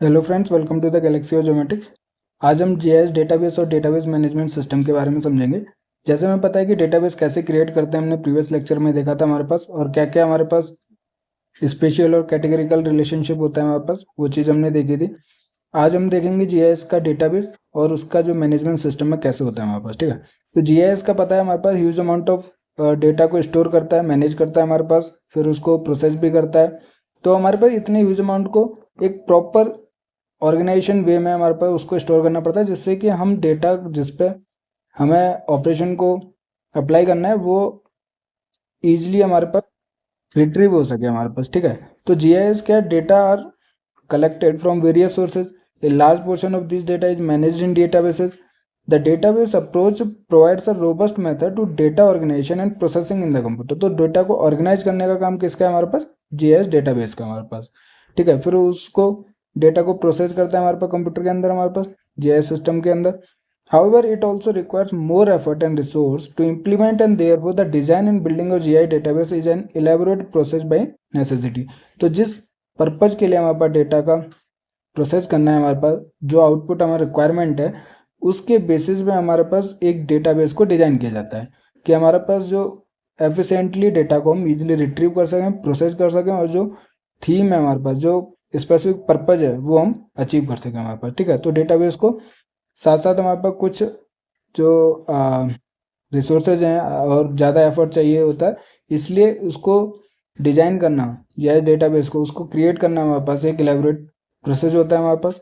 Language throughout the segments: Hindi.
Hello friends, welcome to the galaxy of geometrics. आज हम जीआईएस डेटाबेस और डेटाबेस मैनेजमेंट सिस्टम के बारे में समझेंगे। जैसे हमें पता है कि डेटाबेस कैसे क्रिएट करते हैं, हमने प्रीवियस लेक्चर में देखा था हमारे पास, और क्या क्या हमारे पास स्पेशल और कैटेगरिकल रिलेशनशिप होता है हमारे पास, वो चीज़ हमने देखी थी। आज हम देखेंगे जीआईएस का डेटाबेस और उसका जो मैनेजमेंट सिस्टम में कैसे होता है हमारे पास। ठीक है, तो जीआईएस का पता है हमारे पास ह्यूज अमाउंट ऑफ डेटा को स्टोर करता है, मैनेज करता है हमारे पास, फिर उसको प्रोसेस भी करता है। तो हमारे पास इतने ह्यूज अमाउंट को एक प्रॉपर ऑर्गेनाइजेशन वे में हमारे पास उसको स्टोर करना पड़ता है, जिससे कि हम डेटा जिस पे हमें ऑपरेशन को अप्लाई करना है वो ईजिली हमारे पास रिट्रीव हो सके हमारे पास। ठीक है, तो जीआईएस क्या, data are collected from various sources. A large portion of this data is managed in databases. The database approach provides a robust method to data organization and processing in the computer. तो डेटा को ऑर्गेनाइज करने का काम किसका है हमारे पास? जीआईएस डेटाबेस का हमारे पास। ठीक है, फिर उसको डेटा को प्रोसेस करता है हमारे पास कंप्यूटर के अंदर, हमारे पास जीआईएस सिस्टम के अंदर। However, it also requires more effort and resource to implement, and therefore the design and building of GI database is an elaborate process by necessity. तो जिस पर्पज के लिए हमारे पास डेटा का प्रोसेस करना है, हमारे पास जो आउटपुट हमारा रिक्वायरमेंट है, उसके बेसिस पे हमारे पास एक डेटाबेस को डिजाइन किया जाता है कि हमारे पास जो एफिशिएंटली डेटा को हम इजीली रिट्रीव कर सकें, प्रोसेस कर सकें, और जो थीम है हमारे पास, जो स्पेसिफिक पर्पज है, वो हम अचीव कर सकें हमारे पास। ठीक है, तो डेटाबेस को साथ साथ हमारे पास कुछ जो रिसोर्सेज हैं और ज़्यादा एफर्ट चाहिए होता है, इसलिए उसको डिजाइन करना या डेटाबेस को उसको क्रिएट करना हमारे पास एक एलेबोरेट प्रोसेस होता है हमारे पास।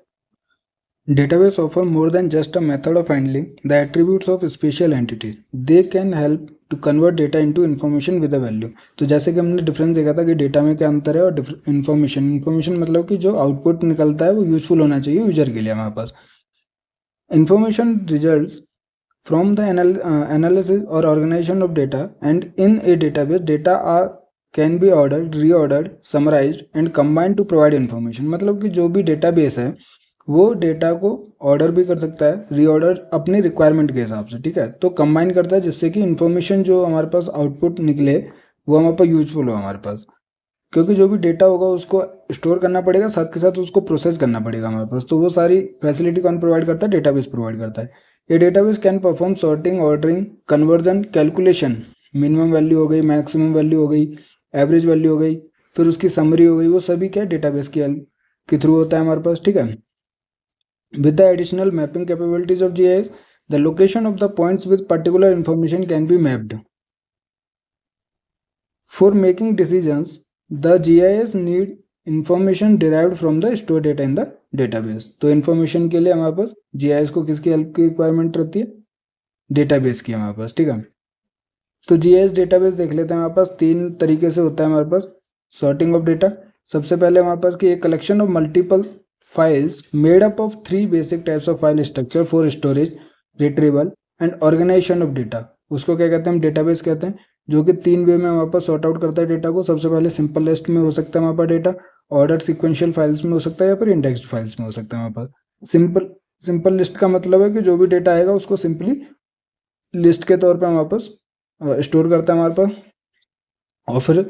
Database offer more than just a method of handling the attributes of spatial entities. They can help to convert data into information with a value. तो जैसे कि हमने डिफरेंस देखा था कि डेटा में क्या अंतर है, और इन्फॉर्मेशन मतलब कि जो आउटपुट निकलता है वो यूजफुल होना चाहिए यूजर के लिए हमारे पास। Information results from the analysis or organization of data, and in a database data can be ordered, reordered, summarized and combined to provide information। मतलब कि जो भी डेटाबेस है वो डेटा को ऑर्डर भी कर सकता है, रीऑर्डर अपनी रिक्वायरमेंट के हिसाब से। ठीक है, तो कंबाइन करता है जिससे कि इन्फॉर्मेशन जो हमारे पास आउटपुट निकले वो हमारे पास यूजफुल हो हमारे पास, क्योंकि जो भी डेटा होगा उसको स्टोर करना पड़ेगा, साथ के साथ उसको प्रोसेस करना पड़ेगा हमारे पास। तो वो सारी फैसिलिटी कौन प्रोवाइड करता है? डेटाबेस प्रोवाइड करता है। ये database can perform sorting, ordering, conversion, calculation, minimum value हो गई, मैक्सिमम वैल्यू हो गई, एवरेज वैल्यू हो गई, फिर उसकी समरी हो गई, वो सभी क्या डेटाबेस के थ्रू होता है हमारे पास। ठीक है, with the additional mapping capabilities of GIS, the location of the points with particular information can be mapped. For making decisions, the GIS need information derived from the stored data in the database. तो information के लिए हमारे पास GIS को किसकी हेल्प की रिक्वायरमेंट रहती है? डेटाबेस की हमारे पास। ठीक है, तो GIS डेटाबेस देख लेते हैं। हमारे पास तीन तरीके से होता है हमारे पास सॉर्टिंग ऑफ डेटा। सबसे पहले हमारे पास की एक collection of multiple files made up of three basic types of file structure for storage, retrieval and organization of data. उसको क्या कहते हैं? हम डेटाबेस कहते हैं, जो कि तीन वे में हमारे पास सॉर्ट आउट करता है डेटा को। सबसे पहले सिंपल लिस्ट में हो सकता है हमारे पास डेटा, ऑर्डर सिक्वेंशियल फाइल्स में हो सकता है, या फिर इंडेक्स्ड फाइल्स में हो सकता है हमारे पास। सिंपल लिस्ट का मतलब है कि जो भी डेटा आएगा उसको सिंपली लिस्ट के तौर पे हमारे पास स्टोर करता है हमारे पास, और फिर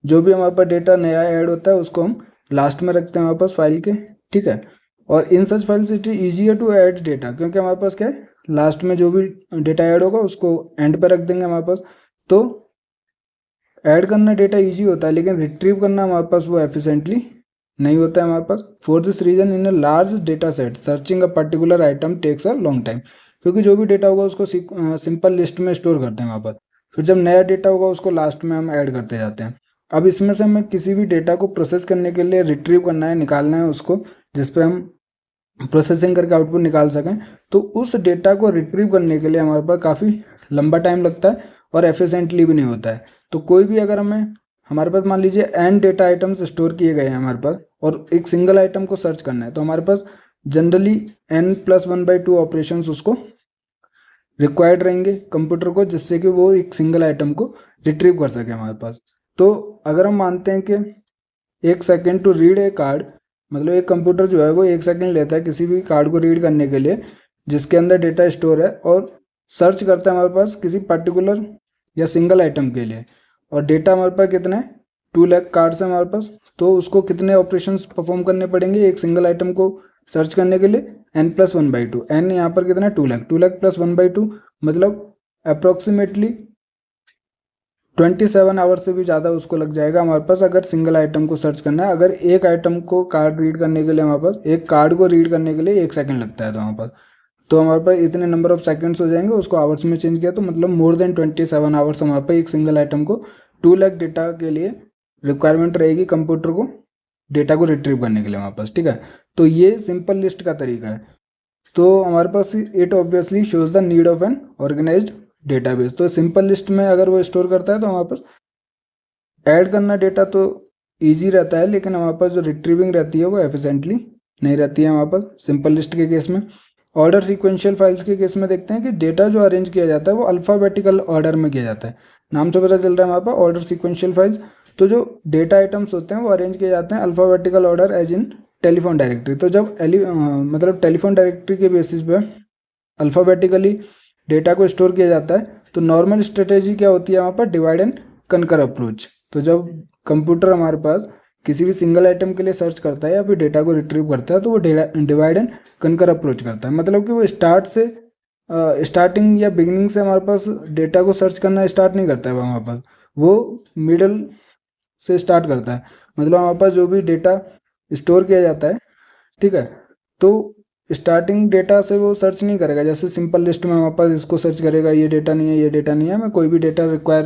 जो भी हमारे पास डेटा नया ऐड होता है उसको हम लास्ट में रखते हैं हमारे पास फाइल के। ठीक है, और in such files it is easier to add data, क्योंकि हमारे पास क्या है, लास्ट में जो भी डेटा ऐड होगा उसको एंड पे रख देंगे हमारे पास। तो ऐड करना डेटा इजी होता है, लेकिन रिट्रीव करना हमारे पास वो एफिशिएंटली नहीं होता है हमारे पास। For this reason in a large data set searching a particular item takes a long time. क्योंकि जो भी डेटा होगा उसको सिंपल लिस्ट में स्टोर करते हैं हमारे पास, फिर जब नया डेटा होगा उसको लास्ट में हम ऐड करते जाते हैं। अब इसमें से हमें किसी भी डेटा को प्रोसेस करने के लिए रिट्रीव करना है, निकालना है उसको, जिस पे हम प्रोसेसिंग करके आउटपुट निकाल सकें, तो उस डेटा को रिट्रीव करने के लिए हमारे पास काफ़ी लंबा टाइम लगता है और एफिशिएंटली भी नहीं होता है। तो कोई भी अगर हमारे पास मान लीजिए एन डेटा आइटम्स स्टोर किए गए हैं हमारे पास, और एक सिंगल आइटम को सर्च करना है, तो हमारे पास जनरली n+1/2 ऑपरेशंस उसको रिक्वायर्ड रहेंगे कंप्यूटर को, जिससे कि वो एक सिंगल आइटम को रिट्रीव कर सके हमारे पास। तो अगर हम मानते हैं कि 1 second to read a card, मतलब एक कंप्यूटर जो है वो 1 सेकेंड लेता है किसी भी कार्ड को रीड करने के लिए जिसके अंदर डेटा स्टोर है, और सर्च करता है हमारे पास किसी पर्टिकुलर या सिंगल आइटम के लिए, और डेटा हमारे पास कितना है? 2 लाख कार्ड्स हैं हमारे पास, तो उसको कितने ऑपरेशंस परफॉर्म करने पड़ेंगे एक सिंगल आइटम को सर्च करने के लिए, n+1/2। n यहाँ पर कितना है 2 लाख, 2 लाख प्लस 1/2 मतलब अप्रोक्सीमेटली 27 आवर से भी ज़्यादा उसको लग जाएगा हमारे पास अगर सिंगल आइटम को सर्च करना है। अगर एक आइटम को कार्ड रीड करने के लिए हमारे पास, एक कार्ड को रीड करने के लिए 1 सेकंड लगता है, तो हमारे पास इतने नंबर ऑफ सेकंड्स हो जाएंगे। उसको आवर्स में चेंज किया तो मतलब मोर देन 27 आवर्स हमारे पास एक सिंगल आइटम को 2 लाख डेटा के लिए रिक्वायरमेंट रहेगी कंप्यूटर को डेटा को रिट्रीव करने के लिए हमारे पास, ठीक है। तो ये सिंपल लिस्ट का तरीका है। तो हमारे पास it obviously shows the need of an organised database. तो सिंपल लिस्ट में अगर वो स्टोर करता है तो हमारे पास ऐड करना डेटा तो ईजी रहता है, लेकिन हमारे पास जो रिट्रीविंग रहती है वो एफिशिएंटली नहीं रहती है हमारे पास सिंपल लिस्ट के केस में। ऑर्डर सीक्वेंशियल फाइल्स के केस में देखते हैं कि डेटा जो अरेंज किया जाता है वो अल्फ़ाबेटिकल ऑर्डर में किया जाता है। नाम से पता चल रहा है हमारे पास ऑर्डर सीक्वेंशियल फाइल्स। तो जो डेटा आइटम्स होते हैं वो अरेंज किए जाते हैं alphabetical order as in telephone directory. तो जब मतलब टेलीफोन डायरेक्टरी के बेसिस पे अल्फ़ाबेटिकली डेटा को स्टोर किया जाता है, तो नॉर्मल स्ट्रेटेजी क्या होती है वहाँ पर, डिवाइड एंड कनकर अप्रोच। तो जब कंप्यूटर हमारे पास किसी भी सिंगल आइटम के लिए सर्च करता है या फिर डेटा को रिट्रीव करता है तो वो डिवाइड एंड कनकर अप्रोच करता है। मतलब कि वो स्टार्टिंग या बिगिनिंग से हमारे पास डेटा को सर्च करना स्टार्ट नहीं करता है हमारे पास, वो मिडल से स्टार्ट करता है। मतलब हमारे पास जो भी डेटा स्टोर किया जाता है, ठीक है, तो स्टार्टिंग डेटा से वो सर्च नहीं करेगा। जैसे सिंपल लिस्ट में हमारे पास इसको सर्च करेगा, ये डेटा नहीं है, ये डेटा नहीं है, हमें कोई भी डेटा रिक्वायर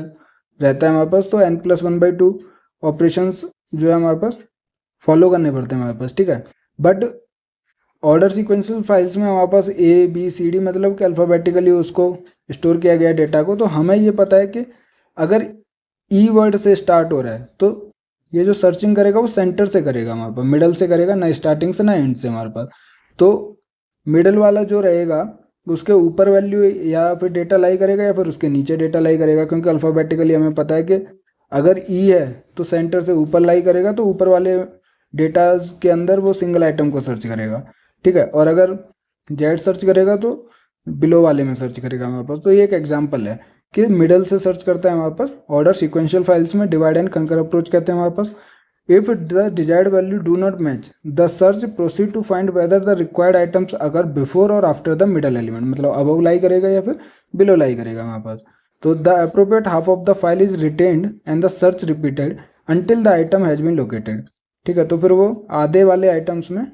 रहता है हमारे पास, तो n+1/2 ऑपरेशंस जो है हमारे पास फॉलो करने पड़ते हैं हमारे पास, ठीक है। बट ऑर्डर सीक्वेंशियल फाइल्स में हमारे पास A B C D मतलब कि अल्फ़ाबेटिकली उसको स्टोर किया गया डेटा को। तो हमें ये पता है कि अगर ई वर्ड से स्टार्ट हो रहा है तो ये जो सर्चिंग करेगा वो सेंटर से करेगा हमारे पास, मिडल से करेगा, ना स्टार्टिंग से ना एंड से हमारे पास। तो मिडल वाला जो रहेगा उसके ऊपर वैल्यू या फिर डेटा लाई करेगा या फिर उसके नीचे डेटा लाई करेगा, क्योंकि अल्फ़ाबेटिकली हमें पता है कि अगर ई है तो सेंटर से ऊपर लाई करेगा, तो ऊपर वाले डेटाज के अंदर वो सिंगल आइटम को सर्च करेगा, ठीक है। और अगर जेड सर्च करेगा तो बिलो वाले में सर्च करेगा हमारे पास। तो ये एक एग्जांपल है कि मिडल से सर्च करता है हमारे पास। ऑर्डर सीक्वेंशियल फाइल्स में डिवाइड एंड कंकर अप्रोच कहते हैं हमारे पास। If the desired value do not match the search proceed to find whether the required items अगर बिफोर और आफ्टर द मिडल एलिमेंट, मतलब अबव लाई करेगा या फिर बिलो लाई करेगा हमारे पास। तो the appropriate half of the file is retained and the search repeated until the item has been located, ठीक है। तो फिर वो आधे वाले आइटम्स में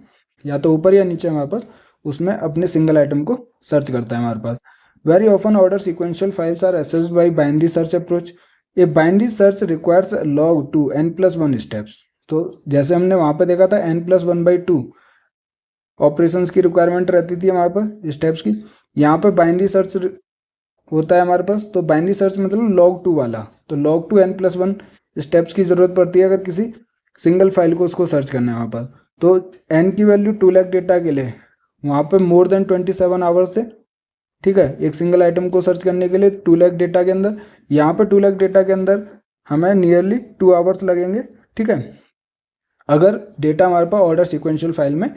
या तो ऊपर या नीचे हमारे पास उसमें अपने सिंगल आइटम को सर्च करता है हमारे पास। Very often order sequential files are accessed by binary search approach. A binary search requires log to n+1 steps. तो जैसे हमने वहाँ पे देखा था n+1/2 ऑपरेशंस की रिक्वायरमेंट रहती थी हमारे पास स्टेप्स की, यहाँ पे बाइनरी सर्च होता है हमारे पास। तो बाइनरी सर्च मतलब log 2 वाला, तो log to n+1 स्टेप्स की ज़रूरत पड़ती है अगर किसी सिंगल फाइल को उसको सर्च करना है वहाँ पर। तो n की वैल्यू 2 लाख डेटा के लिए वहाँ पे मोर देन 27 आवर्स थे, ठीक है, एक सिंगल आइटम को सर्च करने के लिए 2 लाख डेटा के अंदर। यहाँ पे 2 लाख डेटा के अंदर हमें नियरली 2 आवर्स लगेंगे, ठीक है, अगर डेटा हमारे पास ऑर्डर सीक्वेंशियल फाइल में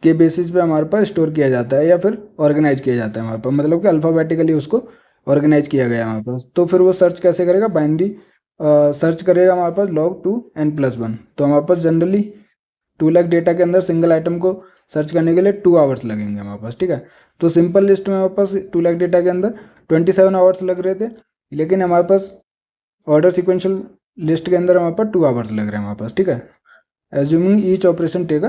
के बेसिस पे हमारे पास स्टोर किया जाता है या फिर ऑर्गेनाइज किया जाता है हमारे पास, मतलब कि अल्फ़ाबेटिकली उसको ऑर्गेनाइज किया गया है हमारे पास। तो फिर वो सर्च कैसे करेगा, बाइनरी सर्च करेगा हमारे पास log to n+1। तो हमारे पास जनरली 2 लाख डेटा के अंदर सिंगल आइटम को सर्च करने के लिए 2 आवर्स लगेंगे हमारे पास, ठीक है। तो सिंपल लिस्ट में हमारे पास 2 लाख डेटा के अंदर 27 आवर्स लग रहे थे, लेकिन हमारे पास ऑर्डर सीक्वेंशियल लिस्ट के अंदर हमारे पास 2 आवर्स लग रहे हैं हमारे पास, ठीक है। Assuming each operation take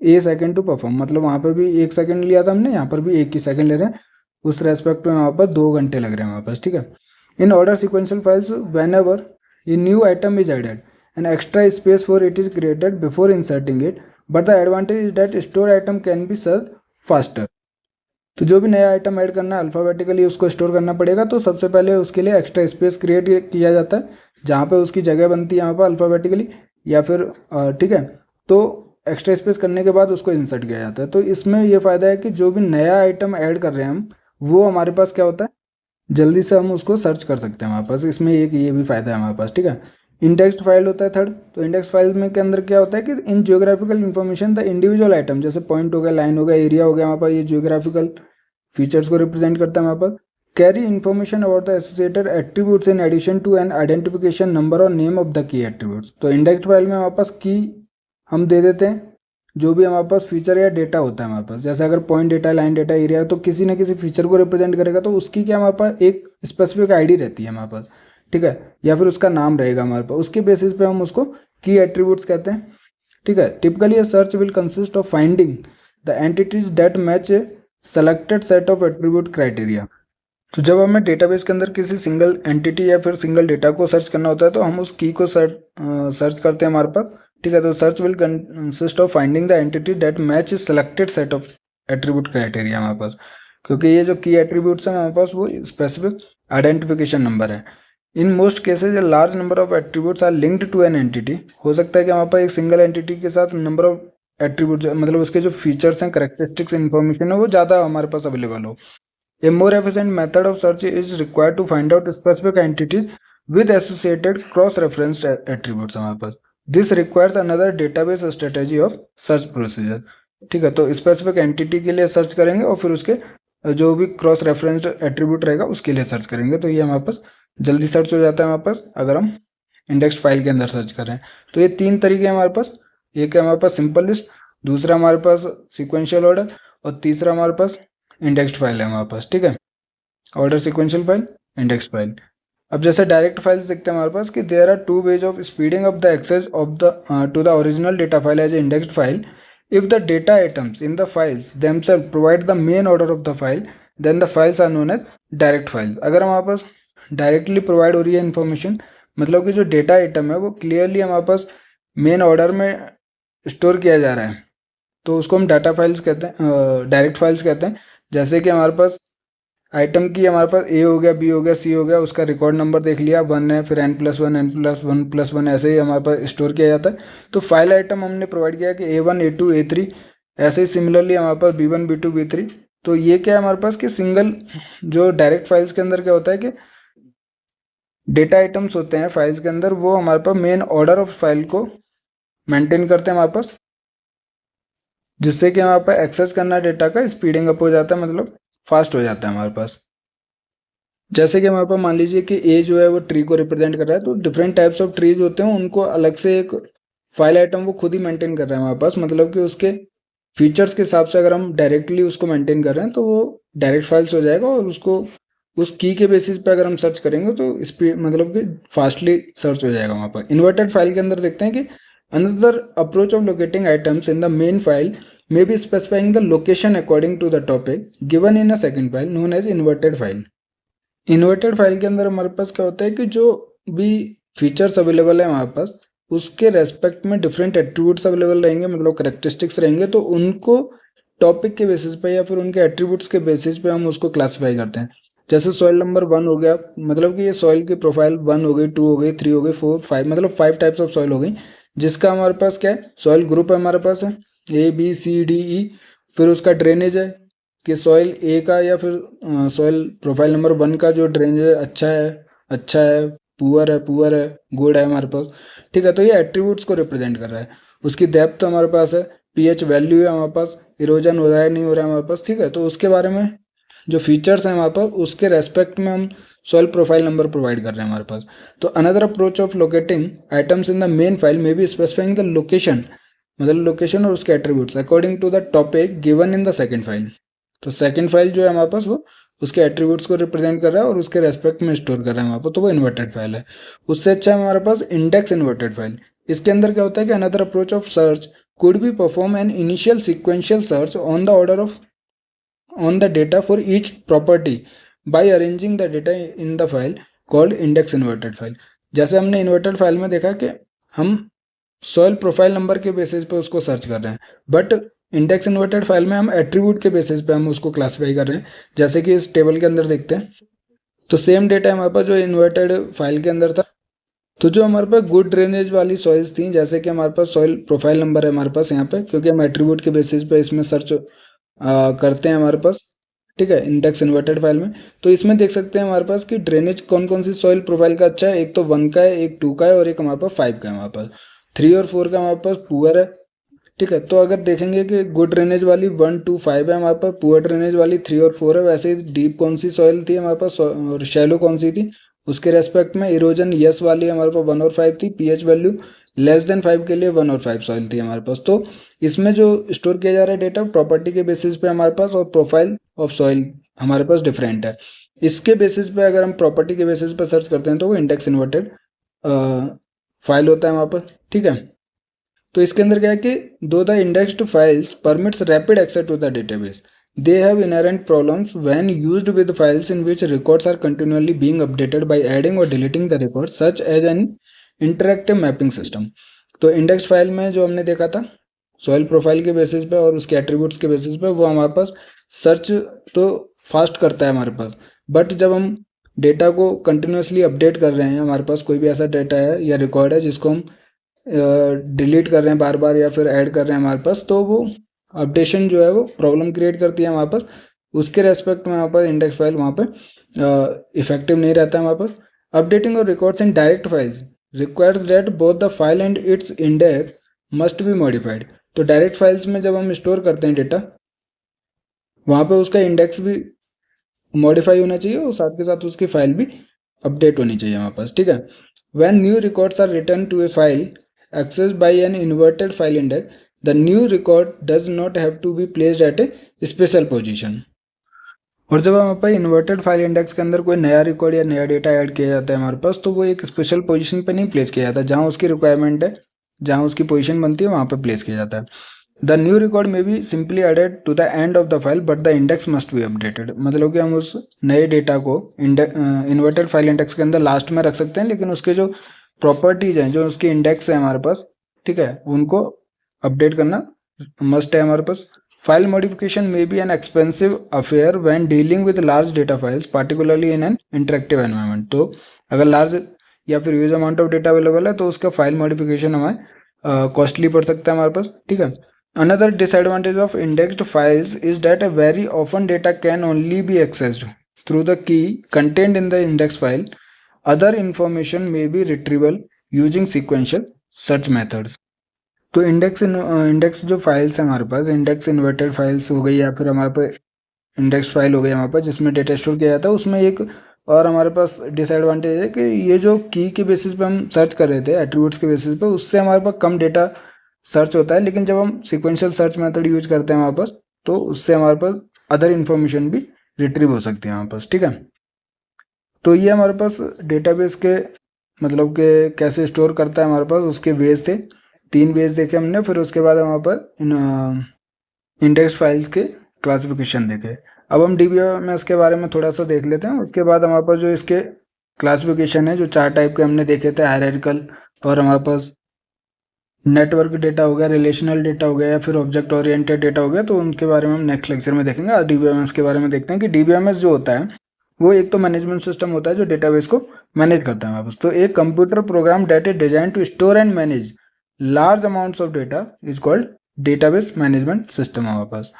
a second to perform, मतलब वहाँ पर भी 1 सेकेंड लिया था हमने, यहाँ पर भी 1 ही सेकेंड ले रहे हैं, उस रेस्पेक्ट में वहाँ पर 2 घंटे लग रहे हैं हमारे पास, ठीक है। In order sequential files whenever a new item is added an extra space for it is created before inserting it, but the advantage is that stored item can be searched faster। तो जो भी नया आइटम ऐड करना है अल्फ़ाबेटिकली उसको स्टोर करना पड़ेगा, तो सबसे पहले उसके लिए एक्स्ट्रा स्पेस क्रिएट किया जाता है जहाँ पे उसकी जगह बनती है यहाँ पर अल्फ़ाबेटिकली या फिर ठीक है। तो एक्स्ट्रा स्पेस करने के बाद उसको इंसर्ट किया जाता है। तो इसमें ये फ़ायदा है कि जो भी नया आइटम ऐड कर रहे हैं हम, वो हमारे पास क्या होता है, जल्दी से हम उसको सर्च कर सकते हैं हमारे पास। इसमें एक ये भी फ़ायदा है हमारे पास, ठीक है। इंडेक्स्ड फाइल होता है थर्ड। तो इंडेक्स फाइल में के अंदर क्या होता है कि इन geographical information the individual item, जैसे पॉइंट हो गया, लाइन हो गया, एरिया हो गया, हमारे पास ये जियोग्राफिकल फीचर्स को रिप्रेजेंट करता है हमारे पास। carry information about the associated attributes in addition to an identification number or name of the key attributes। तो इंडेक्स फाइल में हमारे पास की हम दे देते हैं, जो भी हमारे पास फीचर या डेटा होता है हमारे पास, जैसे अगर point data, line data, area, तो किसी ना किसी फीचर को रिप्रेजेंट करेगा तो उसकी क्या हमारे पास एक स्पेसिफिक आईडी रहती है हमारे पास, ठीक है, या फिर उसका नाम रहेगा हमारे पास, उसके बेसिस पे हम उसको की एट्रीब्यूट्स कहते हैं, ठीक है। Typically a search will consist of finding the entities that match A selected set of attribute criteria. तो जब हमें डेटाबेस के अंदर किसी सिंगल एंटिटी या फिर सिंगल डेटा को सर्च करना होता है तो हम उस की को सर्च करते हैं हमारे पास, ठीक है। तो search will consist of finding the entity that match selected set of attribute criteria हमारे पास, क्योंकि ये जो की एट्रीब्यूट्स हैं हमारे पास वो स्पेसिफिक आइडेंटिफिकेशन नंबर है। In most cases a large number of attributes are linked to an entity. हो सकता है कि हमारे पास एक सिंगल एंटिटी के साथ नंबर ऑफ एट्रीब्यूट, मतलब उसके जो फीचर्स हैं, करेक्टरिस्टिक्स, इन्फॉर्मेशन है, वो ज़्यादा हमारे पास अवेलेबल हो। A more efficient method of search is required to find out specific entities with associated cross-referenced attributes हमारे पास। This requires another database strategy of search procedure, ठीक है। तो स्पेसिफिक एंटिटी के लिए सर्च करेंगे और फिर उसके जो भी क्रॉस रेफरेंस्ड एट्रीब्यूट रहेगा उसके लिए सर्च करेंगे, तो ये हमारे पास जल्दी सर्च हो जाता है हमारे पास अगर हम इंडेक्स फाइल के अंदर सर्च कर रहे हैं। तो ये तीन तरीके हैं हमारे पास, एक है हमारे पास सिंपल लिस्ट, दूसरा हमारे पास सिक्वेंशियल ऑर्डर, और तीसरा हमारे पास इंडेक्स्ड फाइल है हमारे पास, ठीक है। Order sequential file, indexed file. अब जैसे डायरेक्ट फाइल्स देखते हैं हमारे पास कि there are two ways of speeding up the access of the to the original data file as indexed file. If the data items in the files themselves provide the main order of the file then the files are known as direct files. अगर हमारे पास डायरेक्टली प्रोवाइड हो रही है इन्फॉर्मेशन, मतलब कि जो डेटा आइटम है वो क्लियरली हमारे पास मेन ऑर्डर में स्टोर किया जा रहा है, तो उसको हम डाटा फाइल्स कहते हैं, डायरेक्ट फाइल्स कहते हैं। जैसे कि हमारे पास आइटम की हमारे पास ए हो गया, बी हो गया, सी हो गया, उसका रिकॉर्ड नंबर देख लिया 1 है, फिर n+1, n+1+1 ऐसे ही हमारे पास स्टोर किया जाता है। तो फाइल आइटम हमने प्रोवाइड किया कि A1, A2, A3, ऐसे ही सिमिलरली हमारे पास B1, B2, B3। तो ये क्या है हमारे पास कि सिंगल जो डायरेक्ट फाइल्स के अंदर क्या होता है कि डेटा आइटम्स होते हैं फाइल्स के अंदर, वो हमारे पास मेन ऑर्डर ऑफ फाइल को मेंटेन करते हैं हमारे पास, जिससे कि हमारे पास एक्सेस करना डेटा का स्पीडिंग अप हो जाता है, मतलब फास्ट हो जाता है हमारे पास। जैसे कि हमारे पास मान लीजिए कि ए जो है वो ट्री को रिप्रेजेंट कर रहा है, तो डिफरेंट टाइप्स ऑफ ट्रीज होते हैं, उनको अलग से एक फाइल आइटम वो खुद ही मेंटेन कर रहा है हमारे पास, मतलब कि उसके फीचर्स के हिसाब से अगर हम डायरेक्टली उसको मेंटेन कर रहे हैं तो वो डायरेक्ट फाइल्स हो जाएगा, और उसको उस की के बेसिस पे अगर हम सर्च करेंगे तो स्पीड, मतलब कि फास्टली सर्च हो जाएगा वहाँ पर। इन्वर्टेड फाइल के अंदर देखते हैं कि another approach of locating items in the main file may be specifying the location according to the topic given in a second file known as inverted file। Inverted file के अंदर हमारे पास क्या होता है कि जो भी फीचर्स अवेलेबल है हमारे पास उसके रेस्पेक्ट में डिफरेंट एट्रीब्यूट्स अवेलेबल रहेंगे, मतलब करेक्टरिस्टिक्स रहेंगे, तो उनको टॉपिक के बेसिस पे या फिर उनके एट्रीब्यूट्स के बेसिस पे हम उसको क्लासीफाई करते हैं। जैसे सॉइल नंबर 1 हो गया, मतलब कि ये सॉइल की प्रोफाइल 1 हो गई, 2 हो गई, 3 हो गई, 4, 5, मतलब 5 टाइप्स ऑफ सॉइल हो गई, जिसका हमारे पास क्या है, सॉइल ग्रुप है हमारे पास है ABCDE। फिर उसका ड्रेनेज है कि सॉइल ए का या फिर सॉइल प्रोफाइल नंबर 1 का जो ड्रेनेज है अच्छा है, पुअर है, गुड है हमारे पास, ठीक है। तो ये एट्रीब्यूट्स को रिप्रेजेंट कर रहा है। उसकी डेप्थ हमारे पास है, pH वैल्यू है हमारे पास, इरोजन हो रहा है नहीं हो रहा है हमारे पास, ठीक है। तो उसके बारे में जो फीचर्स हैं हमारे पास उसके रेस्पेक्ट में हम सॉइल प्रोफाइल नंबर प्रोवाइड कर रहे हैं हमारे पास। तो another approach of locating items in the main file में बी स्पेसिफाइंग द लोकेशन, मतलब लोकेशन और उसके attributes according to the topic given in the second file. तो सेकंड फाइल जो है हमारे पास वो उसके एट्रीब्यूट्स को रिप्रेजेंट कर रहा है और उसके रेस्पेक्ट में स्टोर कर रहा है हमारे पास, तो वो इन्वर्टेड फाइल है। उससे अच्छा है हमारे पास इंडेक्स इन्वर्टेड फाइल। इसके अंदर क्या होता है कि another approach of search could be perform an initial sequential search on the order of on the data for each property by arranging the data in the file called index inverted file। जैसे हमने इन्वर्टेड फाइल में देखा कि हम सॉइल प्रोफाइल नंबर के बेसिस पे उसको सर्च कर रहे हैं, बट इंडेक्स इन्वर्टेड फाइल में हम एट्रीब्यूट के बेसिस पे हम उसको क्लासीफाई कर रहे हैं। जैसे कि इस टेबल के अंदर देखते हैं, तो सेम डेटा हमारे पास जो इन्वर्टेड फाइल के अंदर था, तो जो हमारे पास गुड ड्रेनेज वाली सॉइल्स थी, जैसे कि हमारे पास सॉइल प्रोफाइल नंबर है हमारे पास यहाँ पे, क्योंकि हम एट्रीब्यूट के बेसिस पे इसमें सर्च करते हैं हमारे पास, ठीक है, इंडेक्स इन्वर्टेड फाइल में। तो इसमें देख सकते हैं हमारे पास कि ड्रेनेज कौन कौन सी सॉइल प्रोफाइल का अच्छा है, एक तो 1 का है, एक 2 का है और एक हमारे पास 5 का है। हमारे पास 3 और 4 का हमारे पास पुअर है, ठीक है। तो अगर देखेंगे कि गुड ड्रेनेज वाली 1 2 5 है हमारे पास, पुअर ड्रेनेज वाली 3 और 4 है, वैसे ही डीप कौन सी सॉइल थी हमारे पास और शैलो कौन सी थी उसके रेस्पेक्ट में। इरोजन यस वाली हमारे पास 1 और 5 थी, पीएच वैल्यू लेस देन 5 के लिए 1 और 5 सॉइल थी हमारे पास। तो इसमें जो स्टोर किया जा रहा है डेटा प्रॉपर्टी के बेसिस पे हमारे पास, और प्रोफाइल ऑफ सॉइल हमारे पास डिफरेंट है। इसके बेसिस पे अगर हम प्रॉपर्टी के बेसिस पे सर्च करते हैं तो वो इंडेक्स इन्वर्टेड फाइल होता है हमारे पास, ठीक है। तो इसके अंदर क्या है कि though the indexed files permits rapid access to the database, they have inherent problems when used with files in which records are continually being updated by adding or deleting the records such as an interactive mapping system। तो इंडेक्स फाइल में जो हमने देखा था सॉइल प्रोफाइल के बेसिस पे और उसके एट्रीब्यूट्स के बेसिस पे वो हमारे पास सर्च तो फास्ट करता है हमारे पास, बट जब हम डेटा को कंटिन्यूसली अपडेट कर रहे हैं, हमारे पास कोई भी ऐसा डेटा है या रिकॉर्ड है जिसको हम डिलीट कर रहे हैं बार बार या फिर ऐड कर रहे हैं हमारे पास, तो वो अपडेशन जो है वो प्रॉब्लम क्रिएट करती है हमारे पास। उसके रेस्पेक्ट में हमारे पास इंडेक्स फाइल वहाँ पे इफेक्टिव नहीं रहता है हमारे पास। अपडेटिंग और records in direct files requires that both the file and it's index must be modified. तो डायरेक्ट फाइल्स में जब हम स्टोर करते हैं डेटा, वहाँ पे उसका इंडेक्स भी मॉडिफाई होना चाहिए और साथ के साथ उसकी फाइल भी अपडेट होनी चाहिए हमारे पास, ठीक है। When new records are return to a file accessed by an inverted file index, the new record does not have to be placed at a special position। और जब हमारे पास इन्वर्टेड फाइल इंडेक्स के अंदर कोई नया रिकॉर्ड या नया डेटा ऐड किया जाता है हमारे पास, तो वो एक स्पेशल पोजीशन पे नहीं प्लेस किया जाता, जहाँ उसकी रिक्वायरमेंट है, जहाँ उसकी पोजीशन बनती है वहाँ पे प्लेस किया जाता है। The new record may be simply added to the end of the file but the index must be updated. मतलब कि हम उस नए डेटा को इन्वर्टेड फाइल इंडेक्स के अंदर लास्ट में रख सकते हैं, लेकिन उसके जो प्रॉपर्टीज हैं, जो उसके इंडेक्स है हमारे पास, ठीक है, उनको अपडेट करना मस्ट है हमारे पास। File modification may be an expensive affair when dealing with large data files particularly in an interactive environment. तो अगर लार्ज या फिर huge amount of data available है तो उसका फाइल मॉडिफिकेशन हमें कॉस्टली पड़ सकता है हमारे पास, ठीक है। Another disadvantage of indexed files is that very often data can only be accessed through the key content in the index file. Other information may be retrieval using sequential search methods. तो इंडेक्स जो फाइल्स हैं हमारे पास, इंडेक्स इन्वर्टेड फाइल्स हो गई या फिर हमारे पास इंडेक्स फाइल हो गई हमारे पास जिसमें डेटा स्टोर किया जाता है, उसमें एक और हमारे पास डिसएडवांटेज है कि ये जो की के बेसिस पे हम सर्च कर रहे थे एट्रीब्यूट्स के बेसिस पे, उससे हमारे पास कम डेटा सर्च होता है, लेकिन जब हम सिक्वेंशियल सर्च मेथड यूज करते हैं हमारे पास, तो उससे हमारे पास अदर इन्फॉर्मेशन भी रिट्रीव हो सकती है हमारे पास, ठीक है। तो ये हमारे पास डेटाबेस के मतलब के कैसे स्टोर करता है हमारे पास, उसके वेज थे, 3 वेज देखे हमने। फिर उसके बाद हमारे पास इंडेक्स फाइल्स के क्लासिफिकेशन देखे। अब हम DBMS के बारे में थोड़ा सा देख लेते हैं। उसके बाद हमारे पास जो इसके क्लासिफिकेशन है, जो 4 टाइप के हमने देखे थे, हायरार्किकल, और हमारे पास नेटवर्क डेटा हो गया, रिलेशनल डेटा हो गया, या फिर ऑब्जेक्ट ओरिएंटेड डेटा हो गया, तो उनके बारे में हम नेक्स्ट लेक्चर में देखेंगे। आज DBMS के बारे में देखते हैं कि DBMS जो होता है वो एक तो मैनेजमेंट सिस्टम होता है जो डेटाबेस को मैनेज करता है हमारे पास। तो एक computer program that is design to store and manage large amounts of data is called database management system हमारे पास।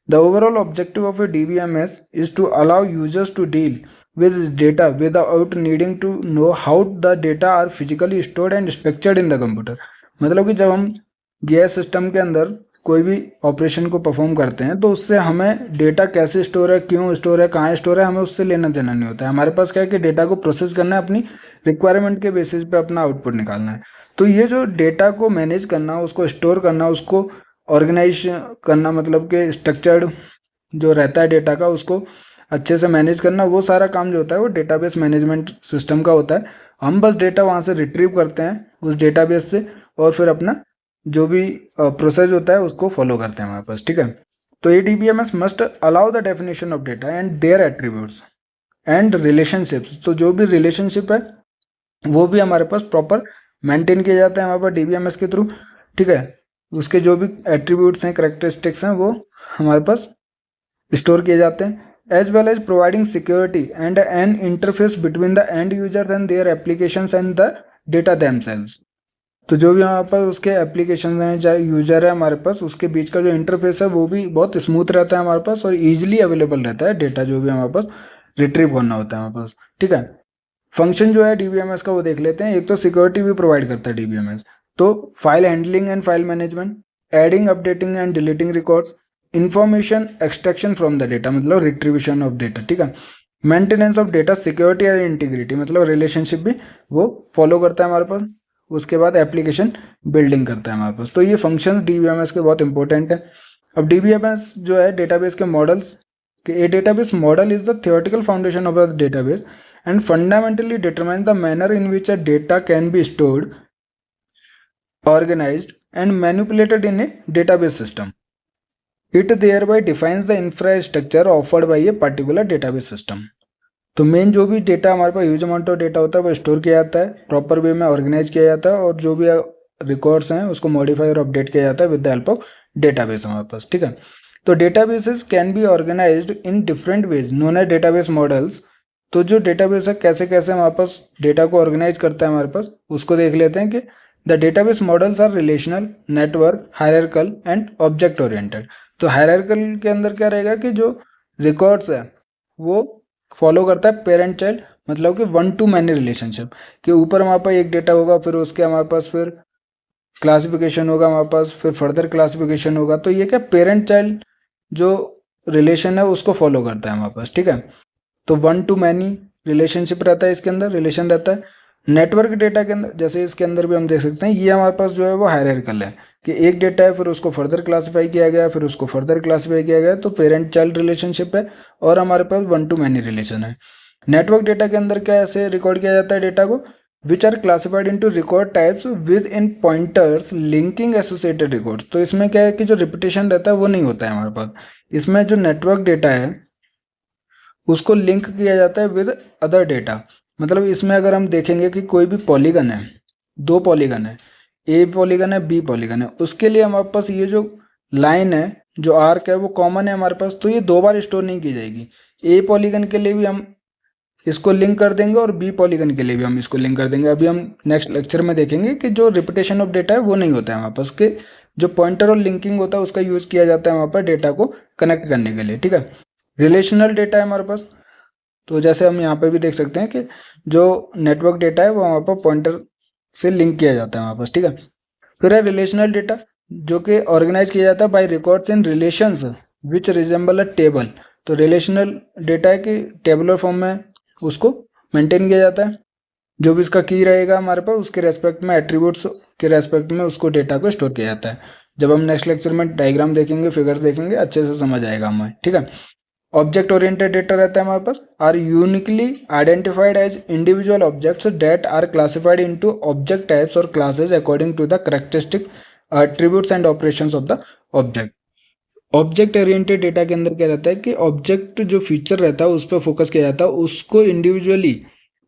The overall objective of a DBMS is to allow users to deal with data without needing to know how the data are physically stored and structured in the computer। मतलब कि जब हम GIS सिस्टम के अंदर कोई भी ऑपरेशन को परफॉर्म करते हैं तो उससे हमें डेटा कैसे स्टोर है, क्यों स्टोर है, कहाँ स्टोर है, हमें उससे लेना देना नहीं होता है। हमारे पास क्या है कि डेटा को प्रोसेस करना है, अपनी रिक्वायरमेंट के बेसिस पे अपना आउटपुट निकालना है। तो ये जो डेटा को मैनेज करना, उसको स्टोर करना, उसको ऑर्गेनाइज करना, मतलब कि स्ट्रक्चर्ड जो रहता है डेटा का उसको अच्छे से मैनेज करना, वो सारा काम जो होता है वो डेटाबेस मैनेजमेंट सिस्टम का होता है। हम बस डेटा वहाँ से रिट्रीव करते हैं उस डेटाबेस से और फिर अपना जो भी प्रोसेस होता है उसको फॉलो करते हैं हमारे पास, ठीक है। तो ये DBMS must allow the definition of data and their attributes and relationships. तो जो भी रिलेशनशिप है वो भी हमारे पास प्रॉपर मेंटेन किया जाता है हमारे पास DBMS के थ्रू, ठीक है। उसके जो भी एट्रीब्यूट्स हैं, करेक्टरिस्टिक्स हैं, वो हमारे पास स्टोर किए जाते हैं, as well as providing security and an interface between the end users and their applications and the data themselves। तो जो भी हमारे पास उसके एप्लीकेशन हैं, चाहे यूजर है हमारे पास, उसके बीच का जो इंटरफेस है वो भी बहुत स्मूथ रहता है हमारे पास और ईजिली अवेलेबल रहता है डेटा जो भी हमारे पास रिट्रीव करना होता है हमारे पास, ठीक है। फंक्शन जो है DBMS का वो देख लेते हैं। एक तो सिक्योरिटी भी प्रोवाइड करता है DBMS, तो file handling and file management, adding, updating and deleting records, information extraction from the data मतलब रिट्रीब्यूशन ऑफ डेटा, ठीक है। मेंटेनेंस ऑफ डेटा सिक्योरिटी और इंटीग्रिटी मतलब रिलेशनशिप भी वो फॉलो करता है हमारे पास। उसके बाद एप्लीकेशन बिल्डिंग करता है हमारे पास। तो ये फंक्शंस डीबीएमएस के बहुत इंपॉर्टेंट है। अब डीबीएमएस जो है डेटाबेस के models, A database model is the theoretical foundation of the database and fundamentally determine the manner in which a data can be stored, organized and manipulated in a database system. It thereby defines the infrastructure offered by a particular database system. तो मेन जो भी डेटा हमारे पास ह्यूज अमाउंट ऑफ डेटा होता है वो स्टोर किया जाता है, प्रॉपर वे में ऑर्गेनाइज किया जाता है और जो भी रिकॉर्ड्स हैं उसको मॉडिफाई और अपडेट किया जाता है with the help of database हमारे पास, ठीक है। तो databases can be organized in different ways known as database models. तो जो डेटाबेस है कैसे कैसे हमारे पास डेटा को ऑर्गेनाइज करता है हमारे पास, उसको देख लेते हैं कि the database models are relational, network, hierarchical and object oriented. तो हायरार्किकल के अंदर क्या रहेगा कि जो रिकॉर्ड्स है वो फॉलो करता है पेरेंट चाइल्ड मतलब कि 1 to many रिलेशनशिप के ऊपर हमारे पास एक डेटा होगा, फिर उसके हमारे पास फिर क्लासिफिकेशन होगा हमारे पास, फिर फर्दर क्लासिफिकेशन होगा। तो ये क्या पेरेंट चाइल्ड जो रिलेशन है उसको फॉलो करता है हमारे पास, ठीक है। तो 1 to many रिलेशनशिप रहता है, इसके अंदर रिलेशन रहता है। नेटवर्क डेटा के अंदर जैसे इसके अंदर भी हम देख सकते हैं ये हमारे पास जो है वो हायरार्किकल है कि एक डेटा है फिर उसको फर्दर क्लासीफाई किया गया, फिर उसको फर्दर क्लासीफाई किया गया, तो पेरेंट चाइल्ड रिलेशनशिप है और हमारे पास 1 to many रिलेशन है। नेटवर्क डेटा के अंदर क्या ऐसे रिकॉर्ड किया जाता है डेटा को, which are classified into record types within pointers linking associated records. तो इसमें क्या है कि जो रिपीटेशन रहता है वो नहीं होता है हमारे पास। इसमें जो नेटवर्क डेटा है उसको लिंक किया जाता है विद अदर डेटा। मतलब इसमें अगर हम देखेंगे कि कोई भी पॉलीगन है, 2 पॉलीगन है, ए पॉलीगन है, बी पॉलीगन है, उसके लिए हमारे पास ये जो लाइन है, जो आर्क है वो कॉमन है हमारे पास, तो ये 2 बार स्टोर नहीं की जाएगी। ए पॉलीगन के लिए भी हम इसको लिंक कर देंगे और बी पॉलीगन के लिए भी हम इसको लिंक कर देंगे। अभी हम नेक्स्ट लेक्चर में देखेंगे कि जो रिपीटेशन ऑफ डेटा है वो नहीं होता है हमारे पास, के जो पॉइंटर और लिंकिंग होता है उसका यूज किया जाता है वहाँ पर डेटा को कनेक्ट करने के लिए, ठीक है। रिलेशनल डेटा है हमारे पास, तो जैसे हम यहाँ पे भी देख सकते हैं कि जो नेटवर्क डेटा है वो वहाँ पर पॉइंटर से लिंक किया जाता है वहाँ पर, ठीक है। फिर है रिलेशनल डेटा जो कि ऑर्गेनाइज किया जाता है by records in relations which resemble a table. तो रिलेशनल डेटा है कि टेबुलर फॉर्म में उसको मेंटेन किया जाता है, जो भी इसका की रहेगा हमारे पास उसके रेस्पेक्ट में, एट्रीब्यूट्स के रेस्पेक्ट में उसको डेटा को स्टोर किया जाता है। जब हम नेक्स्ट लेक्चर में डायग्राम देखेंगे, फिगर्स देखेंगे, अच्छे से समझ आएगा हमें, ठीक है। ऑब्जेक्ट ओरिएंटेड डेटा रहता है हमारे पास, are uniquely identified as individual objects that are classified into object types और classes according to the characteristic attributes and operations of the object. Object oriented data के अंदर क्या रहता है कि ऑब्जेक्ट जो फीचर रहता है उस पर फोकस किया जाता है, उसको इंडिविजुअली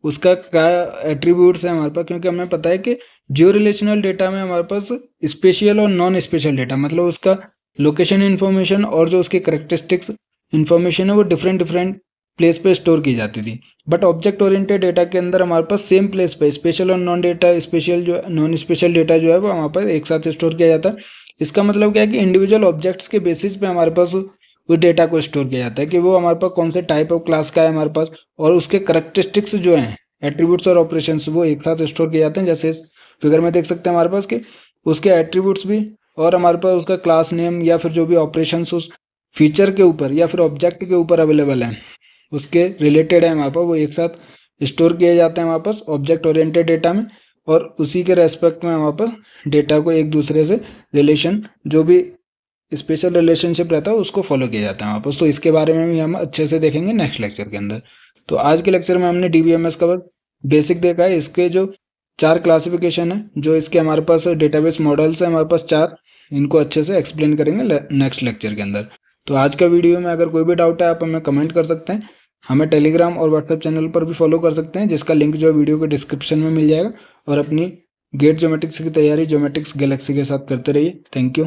उसका क्या एट्रीब्यूट्स है हमारे पास, क्योंकि हमें पता है कि जियो रिलेशनल डेटा में हमारे पास स्पेशल और नॉन स्पेशल डेटा मतलब उसका लोकेशन इन्फॉर्मेशन और जो उसकी करेक्टरिस्टिक्स इन्फॉर्मेशन है वो डिफरेंट प्लेस पे स्टोर की जाती थी। बट ऑब्जेक्ट ओरिएंटेड डेटा के अंदर हमारे पास सेम प्लेस पे स्पेशल और नॉन डेटा स्पेशल जो नॉन स्पेशल डेटा जो है वो हमारे पास एक साथ स्टोर किया जाता है। इसका मतलब क्या है कि इंडिविजुअल ऑब्जेक्ट्स के बेसिस पे हमारे पास उस डेटा को स्टोर किया जाता है कि वो हमारे पास कौन से टाइप ऑफ क्लास का है हमारे पास, और उसके करेक्टरिस्टिक्स जो हैं एट्रीब्यूट्स और ऑपरेशंस वो एक साथ स्टोर किए जाते हैं। जैसे इस फिगर में देख सकते हैं हमारे पास कि उसके एट्रीब्यूट्स भी और हमारे पास उसका क्लास नेम या फिर जो भी ऑपरेशंस उस फीचर के ऊपर या फिर ऑब्जेक्ट के ऊपर अवेलेबल है उसके रिलेटेड है वहाँ पर, वो एक साथ स्टोर किए जाते हैं वहाँ पर ऑब्जेक्ट ओरिएंटेड डेटा में, और उसी के रेस्पेक्ट में वहाँ पर डेटा को एक दूसरे से रिलेशन जो भी स्पेशल रिलेशनशिप रहता है उसको फॉलो किया जाता है वहाँ पर। तो इसके बारे में भी हम अच्छे से देखेंगे नेक्स्ट लेक्चर के अंदर। तो आज के लेक्चर में हमने डीबीएमएस का बेसिक देखा है, इसके जो 4 क्लासिफिकेशन है, जो इसके हमारे पास डेटाबेस मॉडल्स है हमारे पास 4, इनको अच्छे से एक्सप्लेन करेंगे नेक्स्ट लेक्चर के अंदर। तो आज का वीडियो में अगर कोई भी डाउट है आप हमें कमेंट कर सकते हैं, हमें टेलीग्राम और व्हाट्सएप चैनल पर भी फॉलो कर सकते हैं जिसका लिंक जो वीडियो के डिस्क्रिप्शन में मिल जाएगा। और अपनी गेट ज्योमेट्रिक्स की तैयारी ज्योमेट्रिक्स गैलेक्सी के साथ करते रहिए। Thank you.